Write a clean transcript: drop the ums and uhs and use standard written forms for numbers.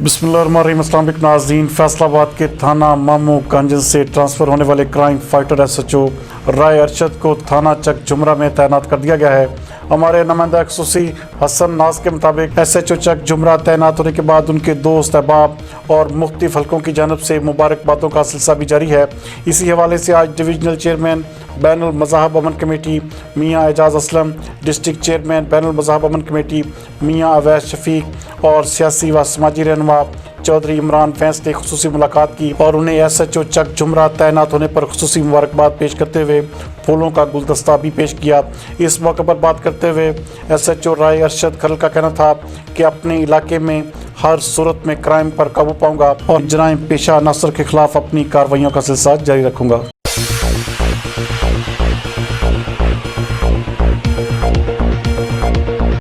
बिस्मिल्लाहिर्रहमानिर्रहीम। अस्सलाम वालेकुम नाज़रीन, फैसलाबाद के थाना मामू गंज से ट्रांसफ़र होने वाले क्राइम फाइटर SHO राय अरशद को थाना चक जुमरा में तैनात कर दिया गया है। हमारे नुमाइंदा खसूसी हसन नाज के मुताबिक SHO चक जुमरा तैनात होने के बाद उनके दोस्त अहबाब और मुख्तलिफ हल्कों की जानब से मुबारकबादों का सिलसिला भी जारी है। इसी हवाले से आज डिविजनल चेयरमैन बैनुल मज़ाहब अमन कमेटी मियाँ एजाज़ असलम, डिस्ट्रिक्ट चेयरमैन बैनुल मज़ाहब अमन कमेटी मियाँ अवैस शफीक और सियासी व समाजी रहनुमा चौधरी इमरान फैंस ने खुसूसी मुलाकात की और उन्हें SHO चक जुमरा तैनात होने पर खुसूसी मुबारकबाद पेश करते हुए फूलों का गुलदस्ता भी पेश किया। इस मौके पर बात करते हुए SHO राय अरशद खरल का कहना था कि अपने इलाके में हर सूरत में क्राइम पर काबू पाऊंगा और जराइम पेशा अनासर के खिलाफ अपनी कार्रवाइयों का सिलसिला जारी रखूंगा।